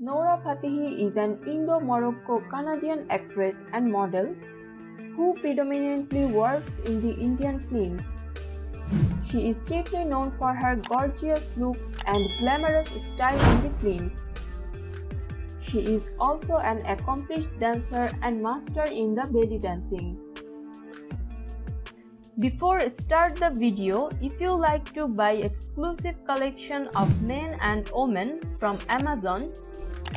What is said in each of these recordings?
Noura Fatihi is an Indo-Morocco-Canadian actress and model who predominantly works in the Indian films. She is chiefly known for her gorgeous look and glamorous style in the films. She is also an accomplished dancer and master in the belly dancing. Before start the video, if you like to buy exclusive collection of men and women from Amazon,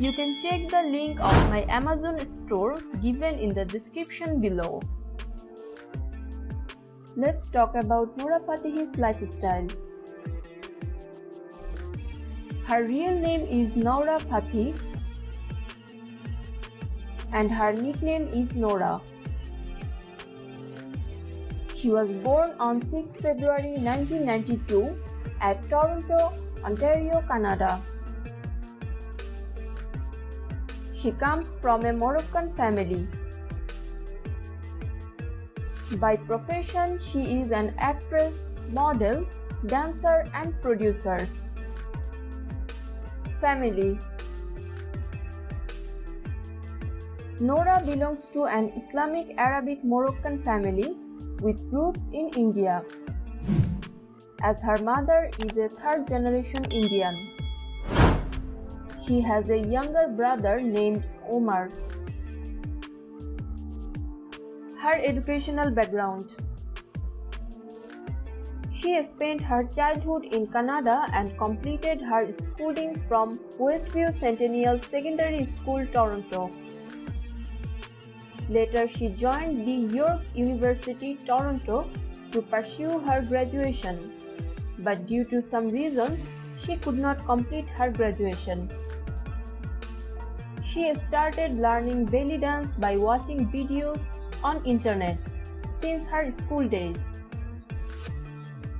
you can check the link of my Amazon store given in the description below. Let's talk about Noura Fatihi's lifestyle. Her real name is Noura Fatih and her nickname is Noura. She was born on 6 February 1992 at Toronto, Ontario, Canada. She comes from a Moroccan family. By profession, she is an actress, model, dancer and producer. Family. Noura belongs to an Islamic Arabic Moroccan family with roots in India, as her mother is a third-generation Indian. She has a younger brother named Omar. Her educational background. She spent her childhood in Canada and completed her schooling from Westview Centennial Secondary School, Toronto. Later, she joined the York University, Toronto to pursue her graduation, but due to some reasons, she could not complete her graduation. She started learning belly dance by watching videos on internet since her school days.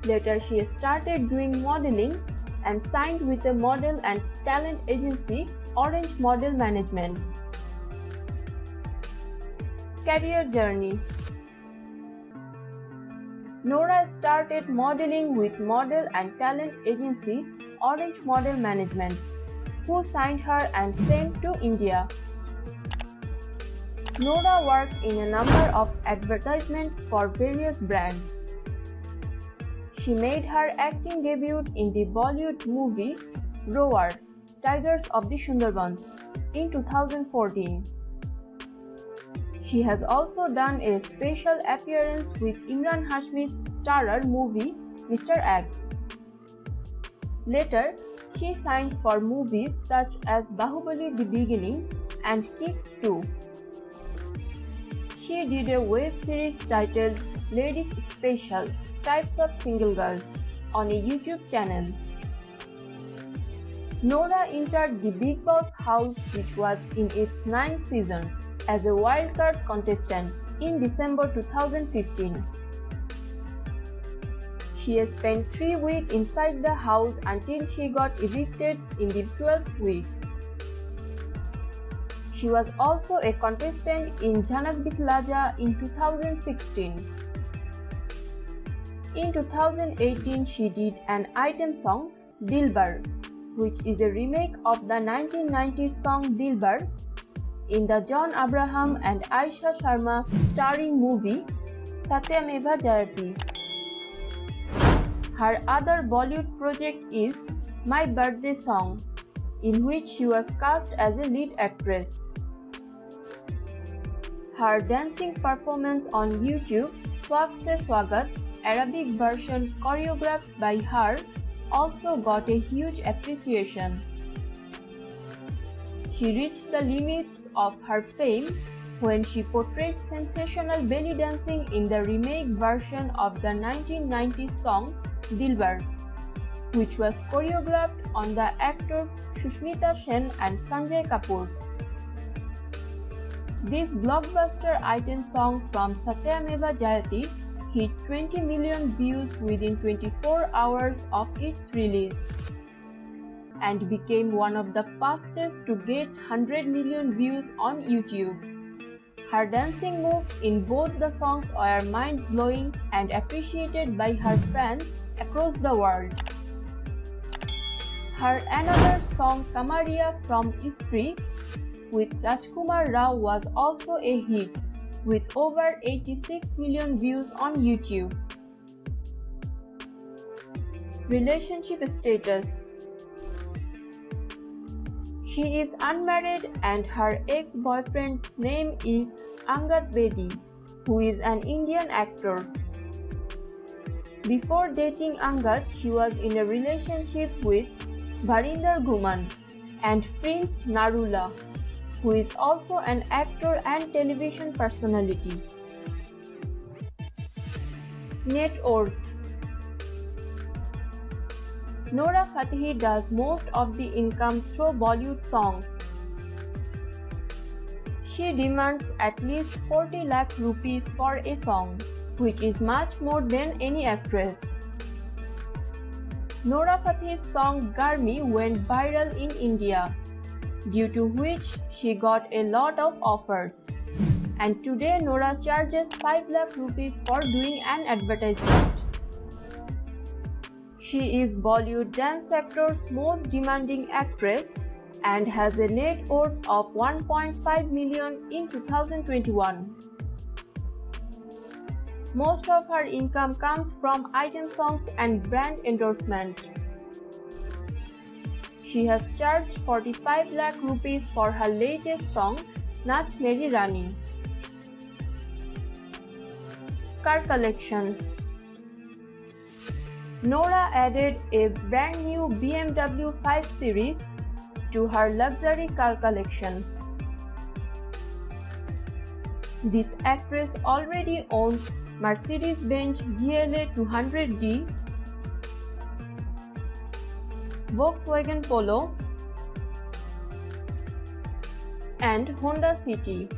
Later, she started doing modeling and signed with a model and talent agency, Orange Model Management. Career journey. Noura started modeling with model and talent agency Orange Model Management, who signed her and sent to India. Noura worked in a number of advertisements for various brands. She made her acting debut in the Bollywood movie Roar, Tigers of the Sundarbans in 2014. She has also done a special appearance with Imran Hashmi's starrer movie Mr. X. Later, she signed for movies such as Bahubali The Beginning and Kick 2. She did a web series titled Ladies Special: Types of Single Girls on a YouTube channel. Noura entered the Bigg Boss house, which was in its 9th season, as a wildcard contestant in December 2015. She spent 3 weeks inside the house until she got evicted in the 12th week. She was also a contestant in Jhanak Dikhla Ja in 2016. In 2018, she did an item song, Dilbar, which is a remake of the 1990s song Dilbar, in the John Abraham and Aisha Sharma starring movie Satyameva Jayate. Her other Bollywood project is My Birthday Song, in which she was cast as a lead actress. Her dancing performance on YouTube, Swag Se Swagat, Arabic version choreographed by her, also got a huge appreciation. She reached the limits of her fame when she portrayed sensational belly dancing in the remake version of the 1990s song Dilbar, which was choreographed on the actors Shushmita Sen and Sanjay Kapoor. This blockbuster item song from Satyameva Jayate hit 20 million views within 24 hours of its release and became one of the fastest to get 100 million views on YouTube. Her dancing moves in both the songs were mind-blowing and appreciated by her fans across the world. Her another song Kamaria from Stree with Rajkumar Rao was also a hit, with over 86 million views on YouTube. Relationship status: she is unmarried and her ex-boyfriend's name is Angad Bedi, who is an Indian actor. Before dating Angad, she was in a relationship with Bharinder Guman and Prince Narula, who is also an actor and television personality. Net worth: Nora Fatehi does most of the income through Bollywood songs. She demands at least 40 lakh rupees for a song, which is much more than any actress. Nora Fatehi's song Garmi went viral in India, due to which she got a lot of offers. And today Nora charges 5 lakh rupees for doing an advertisement. She is Bollywood dance sector's most demanding actress and has a net worth of 1.5 million in 2021. Most of her income comes from item songs and brand endorsement. She has charged 45 lakh rupees for her latest song, Nach Meri Rani. Car collection: Nora added a brand new BMW 5 Series to her luxury car collection. This actress already owns Mercedes-Benz GLA 200D, Volkswagen Polo, and Honda City.